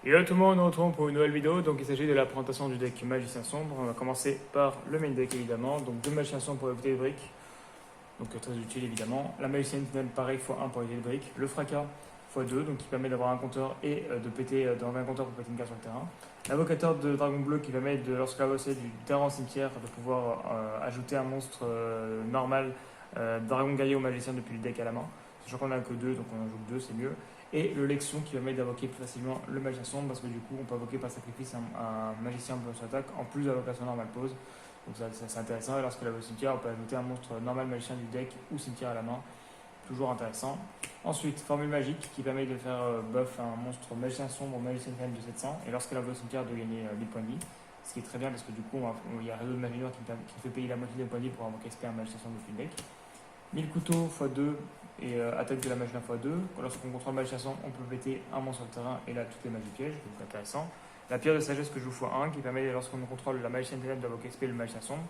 Et là tout le monde, nous retrouvons pour une nouvelle vidéo. Donc il s'agit de la présentation du deck Magicien Sombre. On va commencer par le main deck évidemment. Donc deux Magiciens Sombres pour éviter les briques. Donc très utile évidemment. La Magicienne Tunnel pareil x1 pour éviter les briques. Le Fracas x2 donc qui permet d'avoir un compteur et de péter d'enlever un compteur pour péter une carte sur le terrain. L'invocateur de Dragon Bleu qui permet de lorsque la bossée du terrain au cimetière de pouvoir ajouter un monstre normal Dragon Guerrier ou Magicien depuis le deck à la main. Sachant qu'on a que deux donc on en joue que deux c'est mieux. Et le Lexion qui permet d'invoquer plus facilement le Magicien Sombre parce que du coup on peut invoquer par sacrifice un Magicien pour son attaque en plus de l'invocation normale pause. Donc ça c'est intéressant et lorsque la bosse cimetière on peut ajouter un monstre normal Magicien du deck ou cimetière à la main. Toujours intéressant. Ensuite, formule magique qui permet de faire buff un monstre Magicien Sombre ou Magicien Tunnel de 700 et lorsqu'elle a bosse cimetière de gagner 1000 points de vie. Ce qui est très bien parce que du coup il y a un réseau de magie noire qui fait payer la moitié des points de vie pour invoquer un Magicien Sombre depuis le deck. 1000 couteaux x2 et attaque de la magie x2. Lorsqu'on contrôle le Magicien Sombre, on peut péter un monstre sur le terrain et là toutes les magies pièges, donc intéressant. La pierre de sagesse que je joue x1 qui permet lorsqu'on contrôle la Magicienne Ténèbres d'invoquer XP le Magicien Sombre.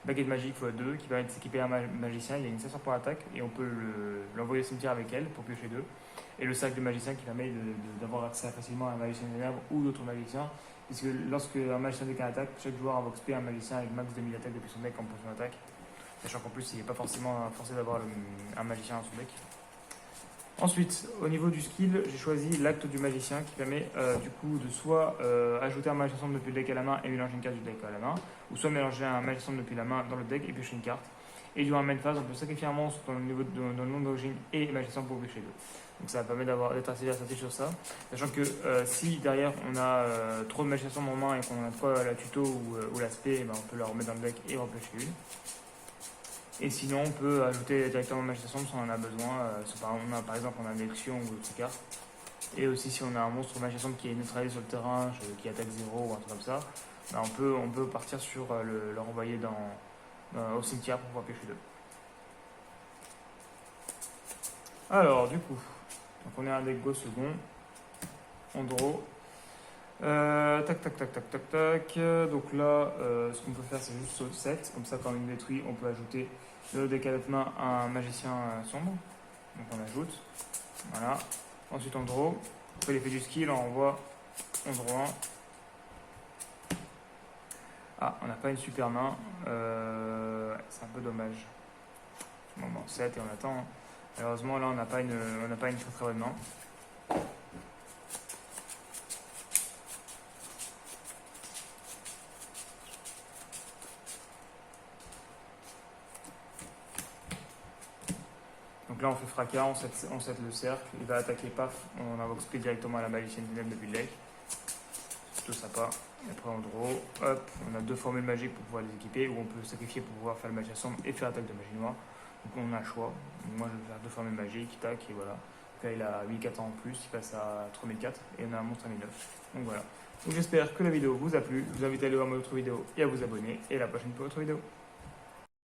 Baguette magique x2 qui permet de s'équiper un magicien, il a une 500 points d'attaque et on peut l'envoyer au cimetière avec elle pour piocher 2. Et le sac de magicien qui permet d'avoir accès facilement à un magicien des ténèbres ou d'autres magiciens. Puisque lorsque un magicien décale attaque, chaque joueur invoque XP un magicien avec max 2000 attaques depuis son deck en potion d'attaque. Sachant qu'en plus il n'est pas forcément forcé d'avoir un magicien dans son deck. Ensuite, au niveau du skill, j'ai choisi l'acte du magicien qui permet du coup de soit ajouter un magicien sombre depuis le deck à la main et mélanger une carte du deck à la main, ou soit mélanger un magicien sombre depuis la main dans le deck et piocher une carte. Et durant la main phase, on peut sacrifier un monstre dans le nom d'origine et magicien sombre pour piocher 2. Donc ça permet d'être assez versatilles sur ça. Sachant que si derrière on a trop de magiciens sombres en main et qu'on a pas la tuto ou l'aspect, ben, on peut la remettre dans le deck et repiocher une. Et sinon, on peut ajouter directement Magicien Sombre si on en a besoin. Par exemple, on a une élection ou d'autres cartes. Et aussi, si on a un monstre Magicien Sombre qui est neutralisé sur le terrain, qui attaque 0 ou un truc comme ça, ben on peut partir sur le renvoyer au cimetière pour pouvoir piocher 2. Alors, du coup, donc on est un deck go second. On draw. Tac. Donc là, ce qu'on peut faire, c'est juste saut 7. Comme ça, quand on détruit, on peut ajouter le deck à notre main un magicien sombre. Donc on ajoute. Voilà. Ensuite, on draw. On fait l'effet du skill, on renvoie. On draw 1. Ah, on n'a pas une super main. C'est un peu dommage. Bon, 7 et on attend. Malheureusement, là, on n'a pas une très très bonne main. Donc là on fait fracas, on set le cercle, il va attaquer, paf, on invoque speed directement à la magicienne ténèbres depuis le deck. C'est plutôt sympa. Et après on draw, hop, on a deux formules magiques pour pouvoir les équiper, ou on peut sacrifier pour pouvoir faire le magicien sombre et faire attaque de magie noire. Donc on a un choix. Donc moi je vais faire deux formules magiques, tac, et voilà. Donc là il a 8400 en plus, il passe à 3004 et on a un monstre à 1009. Donc voilà. Donc j'espère que la vidéo vous a plu, je vous invite à aller voir mes autres vidéos et à vous abonner, et à la prochaine pour une autre vidéo.